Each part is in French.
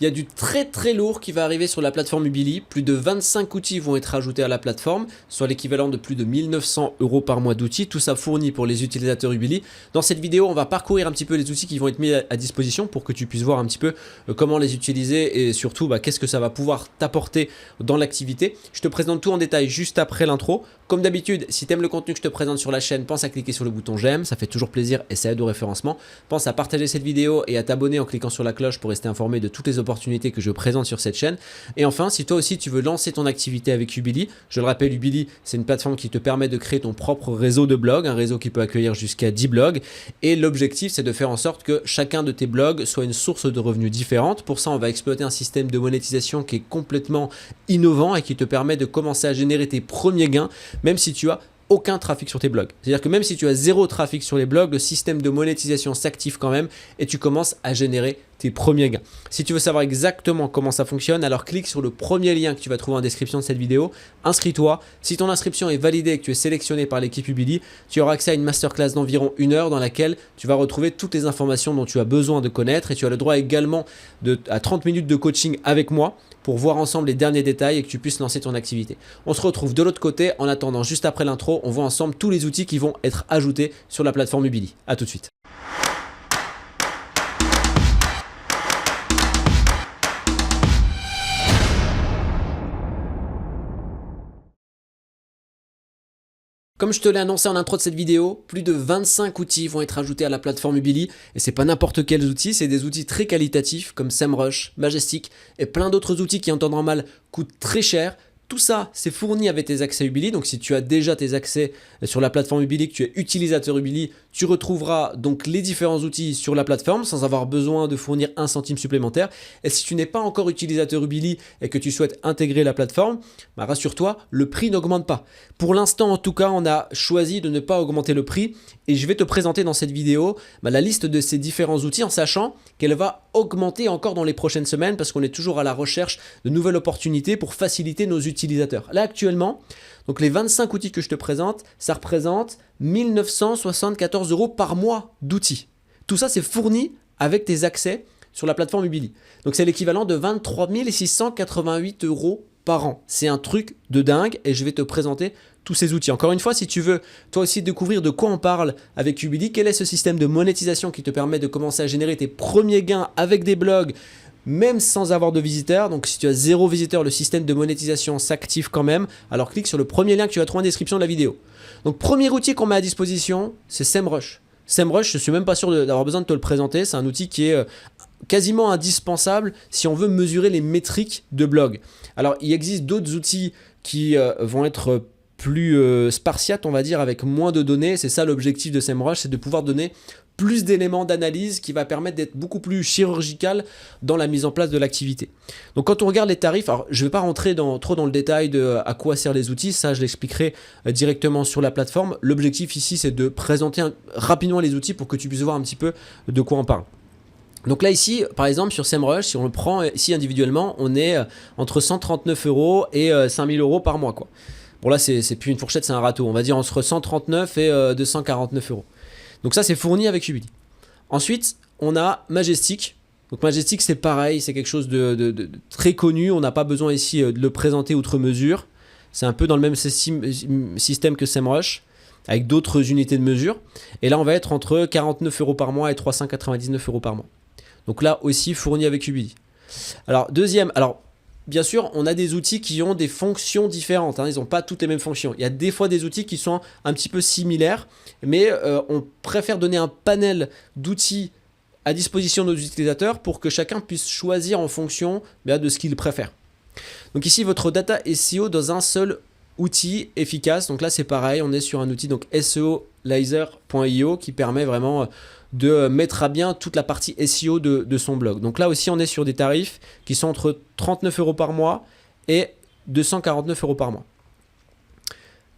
Il y a du très lourd qui va arriver sur la plateforme Ubili. Plus de 25 outils vont être ajoutés à la plateforme, soit l'équivalent de plus de 1900 € par mois d'outils. Tout ça fourni pour les utilisateurs Ubili. Dans cette vidéo, on va parcourir un petit peu les outils qui vont être mis à disposition pour que tu puisses voir un petit peu comment les utiliser et surtout qu'est-ce que ça va pouvoir t'apporter dans l'activité. Je te présente tout en détail juste après l'intro. Comme d'habitude, si tu aimes le contenu que je te présente sur la chaîne, pense à cliquer sur le bouton j'aime, ça fait toujours plaisir et ça aide au référencement. Pense à partager cette vidéo et à t'abonner en cliquant sur la cloche pour rester informé de toutes les opportunités que je présente sur cette chaîne. Et enfin, si toi aussi tu veux lancer ton activité avec Ubili, je le rappelle, Ubili c'est une plateforme qui te permet de créer ton propre réseau de blogs, un réseau qui peut accueillir jusqu'à 10 blogs. Et l'objectif c'est de faire en sorte que chacun de tes blogs soit une source de revenus différente. Pour ça, on va exploiter un système de monétisation qui est complètement innovant et qui te permet de commencer à générer tes premiers gains même si tu as aucun trafic sur tes blogs. C'est-à-dire que même si tu as zéro trafic sur les blogs, le système de monétisation s'active quand même et tu commences à générer tes premiers gains. Si tu veux savoir exactement comment ça fonctionne, alors clique sur le premier lien que tu vas trouver en description de cette vidéo, inscris-toi. Si ton inscription est validée et que tu es sélectionné par l'équipe Ubili, tu auras accès à une masterclass d'environ 1 heure dans laquelle tu vas retrouver toutes les informations dont tu as besoin de connaître et tu as le droit également à 30 minutes de coaching avec moi pour voir ensemble les derniers détails et que tu puisses lancer ton activité. On se retrouve de l'autre côté. En attendant, juste après l'intro, on voit ensemble tous les outils qui vont être ajoutés sur la plateforme Ubili. A tout de suite. Comme je te l'ai annoncé en intro de cette vidéo, plus de 25 outils vont être ajoutés à la plateforme Ubili et c'est pas n'importe quels outils, c'est des outils très qualitatifs comme SEMrush, Majestic et plein d'autres outils qui en temps normal coûtent très cher. Tout ça, c'est fourni avec tes accès Ubili. Donc, si tu as déjà tes accès sur la plateforme Ubili, que tu es utilisateur Ubili, tu retrouveras donc les différents outils sur la plateforme sans avoir besoin de fournir un centime supplémentaire. Et si tu n'es pas encore utilisateur Ubili et que tu souhaites intégrer la plateforme, rassure-toi, le prix n'augmente pas. Pour l'instant, en tout cas, on a choisi de ne pas augmenter le prix et je vais te présenter dans cette vidéo la liste de ces différents outils en sachant qu'elle va augmenter encore dans les prochaines semaines parce qu'on est toujours à la recherche de nouvelles opportunités pour faciliter nos utilisateurs. Là, actuellement, donc les 25 outils que je te présente, ça représente 1974 € par mois d'outils. Tout ça, c'est fourni avec tes accès sur la plateforme Ubili. Donc, c'est l'équivalent de 23 688 € par an. C'est un truc de dingue et je vais te présenter tous ces outils. Encore une fois, si tu veux toi aussi découvrir de quoi on parle avec Ubili, quel est ce système de monétisation qui te permet de commencer à générer tes premiers gains avec des blogs, même sans avoir de visiteurs. Donc si tu as 0 visiteur, le système de monétisation s'active quand même. Alors clique sur le premier lien que tu vas trouver en description de la vidéo. Donc premier outil qu'on met à disposition, c'est SEMrush. SEMrush, je ne suis même pas sûr d'avoir besoin de te le présenter. C'est un outil qui est quasiment indispensable si on veut mesurer les métriques de blog. Alors il existe d'autres outils qui vont être plus spartiates, on va dire, avec moins de données. C'est ça l'objectif de SEMrush, c'est de pouvoir donner plus d'éléments d'analyse qui va permettre d'être beaucoup plus chirurgical dans la mise en place de l'activité. Donc quand on regarde les tarifs, alors je ne vais pas rentrer trop dans le détail de à quoi servent les outils, ça je l'expliquerai directement sur la plateforme. L'objectif ici c'est de présenter rapidement les outils pour que tu puisses voir un petit peu de quoi on parle. Donc là ici, par exemple sur SEMrush, si on le prend ici individuellement, on est entre 139 € et 5000 € par mois, quoi. Bon là c'est plus une fourchette, c'est un râteau, on va dire entre 139 et 249 €. Donc ça c'est fourni avec Ubili. Ensuite on a Majestic. Donc Majestic c'est pareil, c'est quelque chose de très connu, on n'a pas besoin ici de le présenter outre mesure. C'est un peu dans le même système que SEMrush, avec d'autres unités de mesure. Et là on va être entre 49 € par mois et 399 € par mois. Donc là aussi fourni avec Ubili. Alors deuxième, bien sûr, on a des outils qui ont des fonctions différentes, ils n'ont pas toutes les mêmes fonctions. Il y a des fois des outils qui sont un petit peu similaires, mais on préfère donner un panel d'outils à disposition de nos utilisateurs pour que chacun puisse choisir en fonction de ce qu'il préfère. Donc ici, votre data SEO dans un seul outil efficace. Donc là, c'est pareil, on est sur un outil donc SEOlaser.io qui permet vraiment de mettre à bien toute la partie SEO de son blog. Donc là aussi, on est sur des tarifs qui sont entre 39 € par mois et 249 € par mois.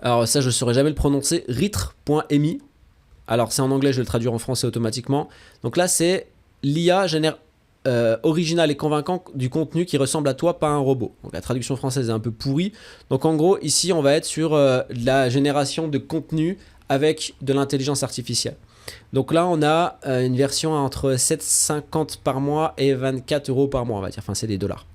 Alors ça, je ne saurais jamais le prononcer, ritre.me. Alors c'est en anglais, je vais le traduire en français automatiquement. Donc là, c'est l'IA génère original et convaincant du contenu qui ressemble à toi, pas un robot. Donc la traduction française est un peu pourrie. Donc en gros, ici, on va être sur la génération de contenu avec de l'intelligence artificielle. Donc là, on a une version entre 7,50 par mois et 24 € par mois, on va dire. Enfin, c'est des dollars.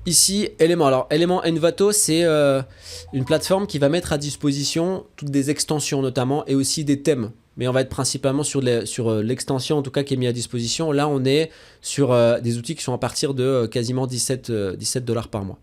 Ici, Element. Alors, Element Envato, c'est une plateforme qui va mettre à disposition toutes des extensions notamment et aussi des thèmes. Mais on va être principalement sur l'extension en tout cas qui est mise à disposition. Là, on est sur des outils qui sont à partir de quasiment 17 $ par mois.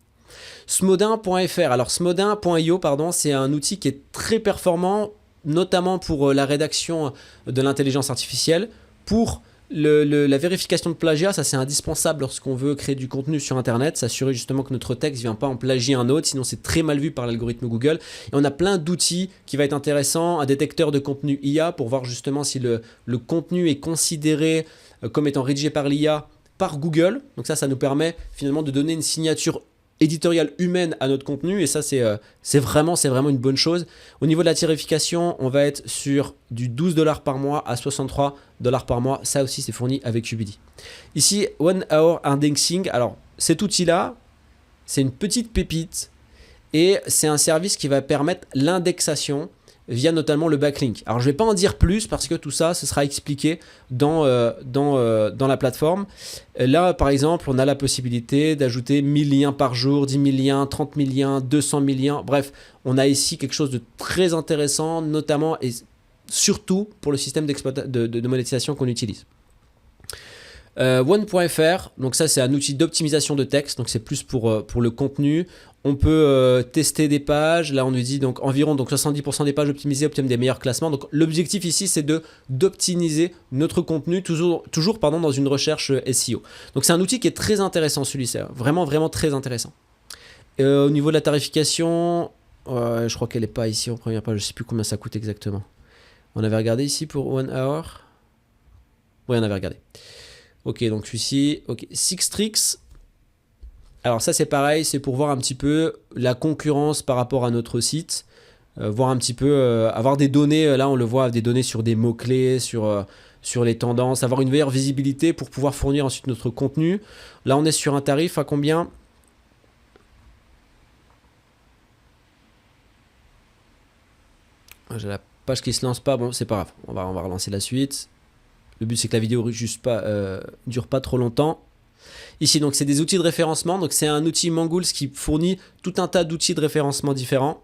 Smodin.fr. Alors, Smodin.io, pardon, c'est un outil qui est très performant, notamment pour la rédaction de l'intelligence artificielle, pour la vérification de plagiat. Ça c'est indispensable lorsqu'on veut créer du contenu sur internet, s'assurer justement que notre texte ne vient pas en plagier un autre, sinon c'est très mal vu par l'algorithme Google. Et on a plein d'outils qui va être intéressant, un détecteur de contenu IA pour voir justement si le contenu est considéré comme étant rédigé par l'IA par Google. Donc ça nous permet finalement de donner une signature éditoriale humaine à notre contenu, et ça c'est vraiment une bonne chose. Au niveau de la tarification, on va être sur du 12 $ par mois à 63 $ par mois. Ça aussi c'est fourni avec Ubidi. Ici, One Hour Indexing. Alors cet outil là, c'est une petite pépite et c'est un service qui va permettre l'indexation via notamment le backlink. Alors je ne vais pas en dire plus parce que tout ça, ce sera expliqué dans la plateforme. Là par exemple, on a la possibilité d'ajouter 1000 liens par jour, 10 000 liens, 30 000 liens, 200 000 liens. Bref, on a ici quelque chose de très intéressant, notamment et surtout pour le système de monétisation qu'on utilise. One.fr, donc ça c'est un outil d'optimisation de texte, donc c'est plus pour le contenu. On peut tester des pages, là on nous dit donc environ 70% des pages optimisées obtiennent des meilleurs classements. Donc l'objectif ici c'est d'optimiser notre contenu toujours dans une recherche SEO. Donc c'est un outil qui est très intéressant celui-ci, vraiment très intéressant. Au niveau de la tarification, je crois qu'elle n'est pas ici en première page, je ne sais plus combien ça coûte exactement. On avait regardé ici pour One Hour. Oui, on avait regardé. Ok, donc celui-ci, ok, Sixtrix. Alors ça c'est pareil, c'est pour voir un petit peu la concurrence par rapport à notre site, voir un petit peu, avoir des données, là on le voit, des données sur des mots-clés, sur les tendances, avoir une meilleure visibilité pour pouvoir fournir ensuite notre contenu. Là on est sur un tarif à combien? J'ai la page qui se lance pas, bon c'est pas grave, on va relancer la suite. Le but c'est que la vidéo dure pas trop longtemps. Ici donc c'est des outils de référencement, donc c'est un outil Mangools qui fournit tout un tas d'outils de référencement différents.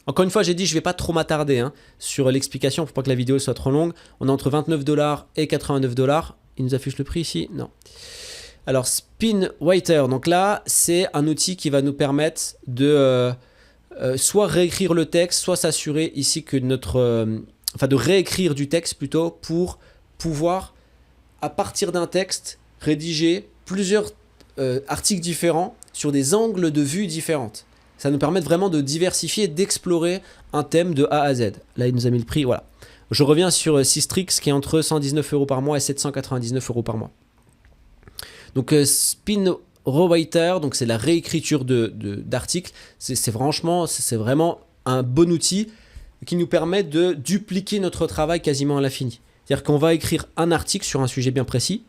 Encore une fois j'ai dit je vais pas trop m'attarder sur l'explication pour pas que la vidéo soit trop longue. On est entre 29 $ et 89 $. Il nous affiche le prix ici? Non. Alors Spinwriter, donc là c'est un outil qui va nous permettre de soit réécrire le texte, soit s'assurer ici que de réécrire du texte plutôt pour pouvoir, à partir d'un texte, rédiger plusieurs articles différents sur des angles de vue différentes. Ça nous permet vraiment de diversifier, d'explorer un thème de A à Z. Là, il nous a mis le prix, voilà. Je reviens sur Sistrix qui est entre 119 € par mois et 799 € par mois. Donc Spinwriter, donc c'est la réécriture d'articles. C'est vraiment un bon outil qui nous permet de dupliquer notre travail quasiment à l'infini. C'est-à-dire qu'on va écrire un article sur un sujet bien précis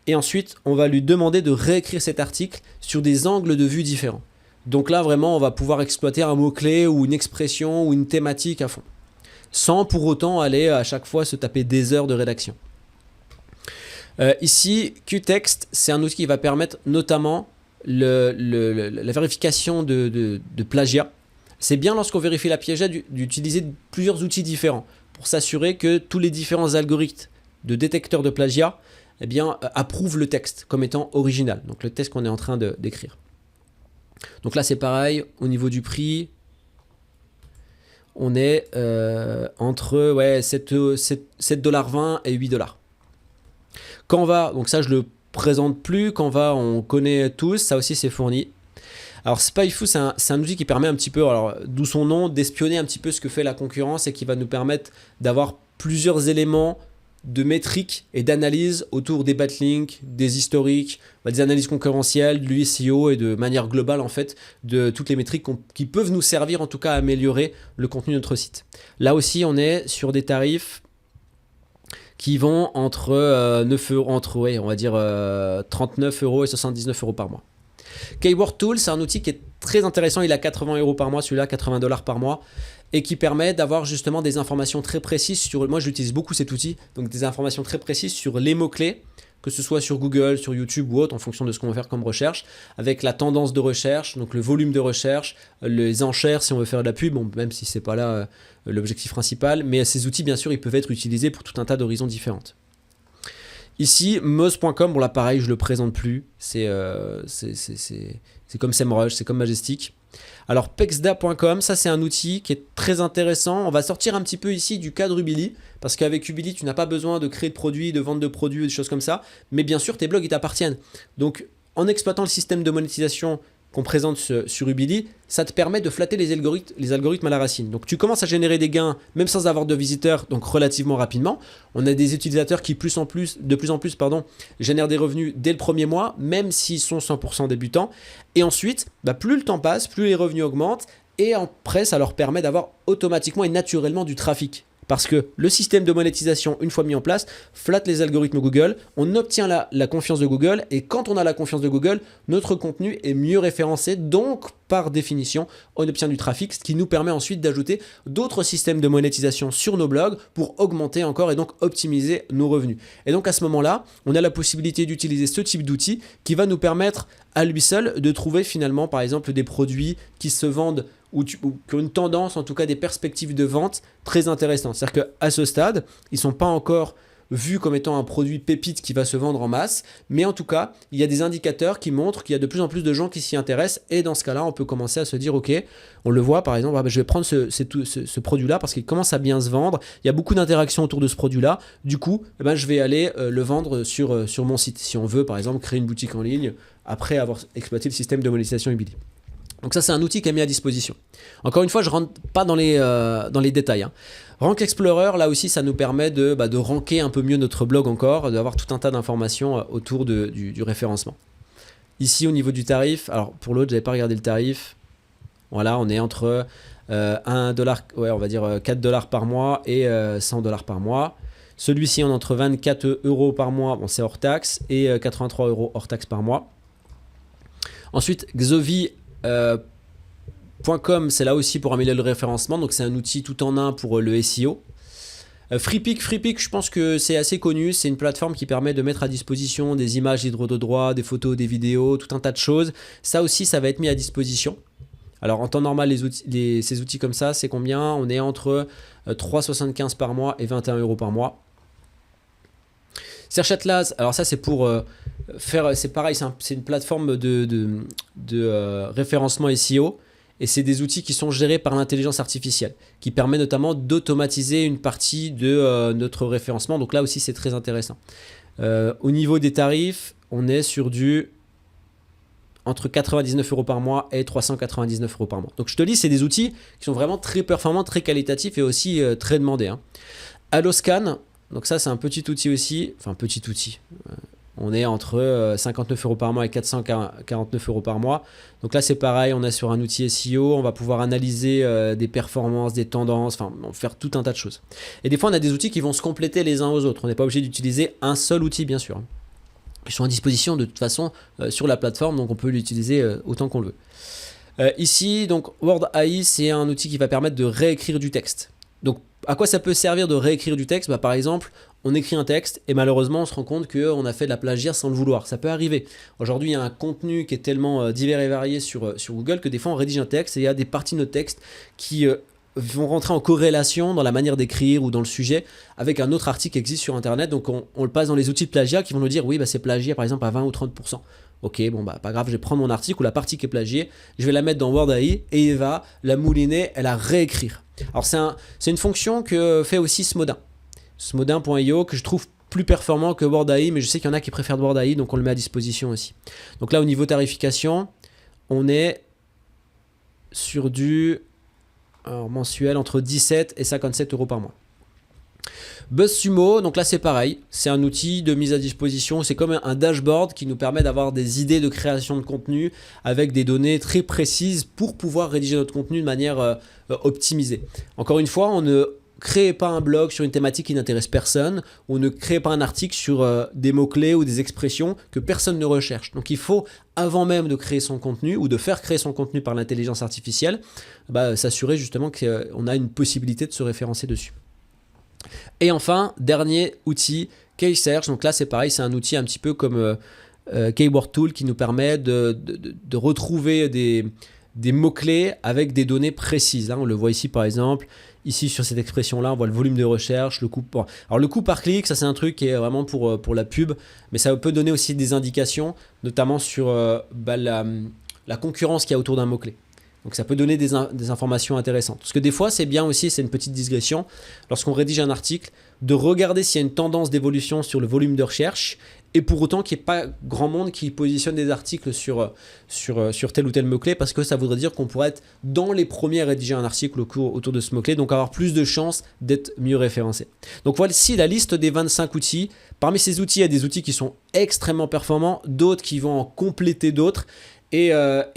et ensuite on va lui demander de réécrire cet article sur des angles de vue différents. Donc là vraiment on va pouvoir exploiter un mot-clé ou une expression ou une thématique à fond, sans pour autant aller à chaque fois se taper des heures de rédaction. Ici, Qtext, c'est un outil qui va permettre notamment la vérification de plagiat. C'est bien lorsqu'on vérifie la plagiat d'utiliser plusieurs outils différents pour s'assurer que tous les différents algorithmes de détecteurs de plagiat approuvent le texte comme étant original, donc le texte qu'on est en train d'écrire. Donc là c'est pareil, au niveau du prix, on est entre 7,20 $ et 8 $. Canva, donc ça je le présente plus, Canva on connaît tous, ça aussi c'est fourni. Alors SpyFu c'est un outil qui permet un petit peu, d'où son nom, d'espionner un petit peu ce que fait la concurrence et qui va nous permettre d'avoir plusieurs éléments de métriques et d'analyse autour des backlinks, des historiques, des analyses concurrentielles, du SEO et de manière globale en fait de toutes les métriques qui peuvent nous servir en tout cas à améliorer le contenu de notre site. Là aussi on est sur des tarifs qui vont entre 39 € et 79 € par mois. Keyword Tool, c'est un outil qui est très intéressant, il a 80 € par mois, celui-là 80 $ par mois. et qui permet d'avoir justement des informations très précises sur, moi j'utilise beaucoup cet outil, donc des informations très précises sur les mots-clés, que ce soit sur Google, sur YouTube ou autre, en fonction de ce qu'on va faire comme recherche, avec la tendance de recherche, donc le volume de recherche, les enchères si on veut faire de la pub, bon, même si c'est pas là l'objectif principal, mais ces outils bien sûr ils peuvent être utilisés pour tout un tas d'horizons différentes. Ici, Moz.com, bon là pareil, je le présente plus, c'est comme SEMrush, c'est comme Majestic. Alors Pexda.com, ça c'est un outil qui est très intéressant. On va sortir un petit peu ici du cadre Ubili, parce qu'avec Ubili, tu n'as pas besoin de créer de produits, de vendre de produits, des choses comme ça. Mais bien sûr, tes blogs, ils t'appartiennent. Donc en exploitant le système de monétisation qu'on présente sur Ubili, ça te permet de flatter les algorithmes à la racine. Donc tu commences à générer des gains, même sans avoir de visiteurs, donc relativement rapidement. On a des utilisateurs qui de plus en plus, génèrent des revenus dès le premier mois, même s'ils sont 100% débutants. Et ensuite, plus le temps passe, plus les revenus augmentent, et après, ça leur permet d'avoir automatiquement et naturellement du trafic. Parce que le système de monétisation, une fois mis en place, flatte les algorithmes Google, on obtient la confiance de Google, et quand on a la confiance de Google, notre contenu est mieux référencé, donc par définition, on obtient du trafic, ce qui nous permet ensuite d'ajouter d'autres systèmes de monétisation sur nos blogs pour augmenter encore et donc optimiser nos revenus. Et donc à ce moment-là, on a la possibilité d'utiliser ce type d'outil qui va nous permettre à lui seul de trouver finalement par exemple des produits qui se vendent ou qui ont une tendance, en tout cas des perspectives de vente très intéressantes. C'est-à-dire qu'à ce stade, ils ne sont pas encore vus comme étant un produit pépite qui va se vendre en masse, mais en tout cas, il y a des indicateurs qui montrent qu'il y a de plus en plus de gens qui s'y intéressent, et dans ce cas-là, on peut commencer à se dire, ok, on le voit par exemple, je vais prendre ce produit-là parce qu'il commence à bien se vendre, il y a beaucoup d'interactions autour de ce produit-là, du coup, je vais aller le vendre sur mon site, si on veut par exemple créer une boutique en ligne, après avoir exploité le système de monétisation Ubili. Donc ça, c'est un outil qui est mis à disposition. Encore une fois, je ne rentre pas dans les détails. Rank Explorer, là aussi, ça nous permet de ranker un peu mieux notre blog encore, d'avoir tout un tas d'informations autour du référencement. Ici, au niveau du tarif, alors pour l'autre, je n'avais pas regardé le tarif. Voilà, on est entre $1, ouais, on va dire $4 par mois et $100 par mois. Celui-ci, on est entre 24 € par mois, bon, c'est hors taxe, et 83 € hors taxe par mois. Ensuite, Xovi. .com, c'est là aussi pour améliorer le référencement, donc c'est un outil tout en un pour le SEO. Freepik, je pense que c'est assez connu, c'est une plateforme qui permet de mettre à disposition des images libres de droit, des photos, des vidéos, tout un tas de choses. Ça aussi, ça va être mis à disposition. Alors en temps normal, ces outils comme ça, c'est combien? On est entre 3,75 par mois et 21 € par mois. Search Atlas, alors ça c'est pour faire, c'est pareil, c'est une plateforme de référencement SEO, et c'est des outils qui sont gérés par l'intelligence artificielle, qui permet notamment d'automatiser une partie de notre référencement, donc là aussi c'est très intéressant. Au niveau des tarifs, on est sur entre 99 € par mois et 399 € par mois. Donc je te dis, c'est des outils qui sont vraiment très performants, très qualitatifs et aussi très demandés. Alloscan, donc ça c'est un petit outil aussi, enfin petit outil, on est entre 59 € par mois et 449 € par mois. Donc là c'est pareil, on est sur un outil SEO, on va pouvoir analyser des performances, des tendances, enfin faire tout un tas de choses. Et des fois on a des outils qui vont se compléter les uns aux autres, on n'est pas obligé d'utiliser un seul outil bien sûr. Ils sont à disposition de toute façon sur la plateforme, donc on peut l'utiliser autant qu'on le veut. Ici, donc Word AI, c'est un outil qui va permettre de réécrire du texte. Donc à quoi ça peut servir de réécrire du texte? Par exemple, on écrit un texte et malheureusement on se rend compte qu'on a fait de la plagiat sans le vouloir. Ça peut arriver. Aujourd'hui il y a un contenu qui est tellement divers et varié sur Google que des fois on rédige un texte et il y a des parties de notre texte qui vont rentrer en corrélation dans la manière d'écrire ou dans le sujet avec un autre article qui existe sur internet. Donc on le passe dans les outils de plagiat qui vont nous dire oui c'est plagié par exemple à 20 ou 30%. Ok, bon pas grave, je vais prendre mon article ou la partie qui est plagiée, je vais la mettre dans Word AI et il va la mouliner et la réécrire. Alors c'est une fonction que fait aussi Smodin. Smodin.io que je trouve plus performant que Word AI, mais je sais qu'il y en a qui préfèrent Word AI, donc on le met à disposition aussi. Donc là au niveau tarification, on est sur du mensuel entre 17 et 57 € par mois. BuzzSumo, donc là c'est pareil, c'est un outil de mise à disposition, c'est comme un dashboard qui nous permet d'avoir des idées de création de contenu avec des données très précises pour pouvoir rédiger notre contenu de manière optimisée. Encore une fois, on ne créez pas un blog sur une thématique qui n'intéresse personne ou ne créez pas un article sur des mots-clés ou des expressions que personne ne recherche. Donc il faut, avant même de créer son contenu ou de faire créer son contenu par l'intelligence artificielle, s'assurer justement qu'on a une possibilité de se référencer dessus. Et enfin, dernier outil, Keysearch. Donc là c'est pareil, c'est un outil un petit peu comme Keyword Tool qui nous permet de retrouver des mots-clés avec des données précises. Là, on le voit ici par exemple, ici sur cette expression-là, on voit le volume de recherche, le coût par... Alors le coût par clic, ça c'est un truc qui est vraiment pour la pub, mais ça peut donner aussi des indications, notamment sur la concurrence qu'il y a autour d'un mot-clé. Donc ça peut donner des informations intéressantes. Parce que des fois, c'est bien aussi, c'est une petite digression, lorsqu'on rédige un article, de regarder s'il y a une tendance d'évolution sur le volume de recherche, et pour autant qu'il n'y ait pas grand monde qui positionne des articles sur tel ou tel mot-clé, parce que ça voudrait dire qu'on pourrait être dans les premiers à rédiger un article autour de ce mot-clé, donc avoir plus de chances d'être mieux référencé. Donc voici la liste des 25 outils. Parmi ces outils, il y a des outils qui sont extrêmement performants, d'autres qui vont en compléter d'autres. Et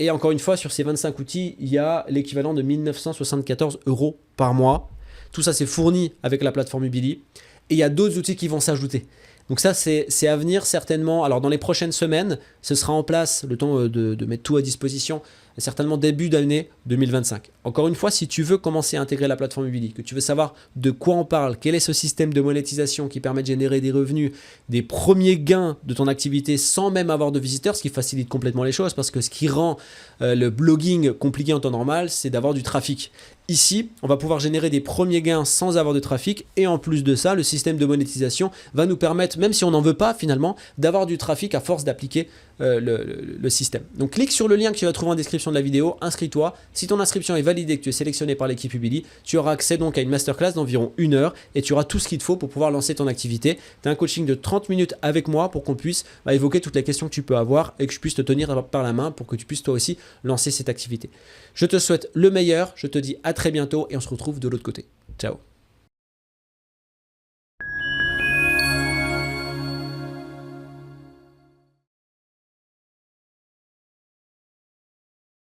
encore une fois, sur ces 25 outils, il y a l'équivalent de 1 974 € par mois. Tout ça, c'est fourni avec la plateforme Ubili. Et il y a d'autres outils qui vont s'ajouter. Donc ça, c'est à venir certainement. Alors dans les prochaines semaines, ce sera en place, le temps de mettre tout à disposition, certainement début d'année 2025. Encore une fois, si tu veux commencer à intégrer la plateforme Ubili, que tu veux savoir de quoi on parle, quel est ce système de monétisation qui permet de générer des revenus, des premiers gains de ton activité sans même avoir de visiteurs, ce qui facilite complètement les choses, parce que ce qui rend le blogging compliqué en temps normal, c'est d'avoir du trafic. Ici, on va pouvoir générer des premiers gains sans avoir de trafic, et en plus de ça, le système de monétisation va nous permettre, même si on n'en veut pas finalement, d'avoir du trafic à force d'appliquer le système. Donc clique sur le lien que tu vas trouver en description de la vidéo, inscris-toi. Si ton inscription est validée et que tu es sélectionné par l'équipe Ubili, tu auras accès donc à une masterclass d'environ 1 heure et tu auras tout ce qu'il te faut pour pouvoir lancer ton activité. Tu as un coaching de 30 minutes avec moi pour qu'on puisse évoquer toutes les questions que tu peux avoir et que je puisse te tenir par la main pour que tu puisses toi aussi lancer cette activité. Je te souhaite le meilleur, je te dis à très bientôt et on se retrouve de l'autre côté. Ciao.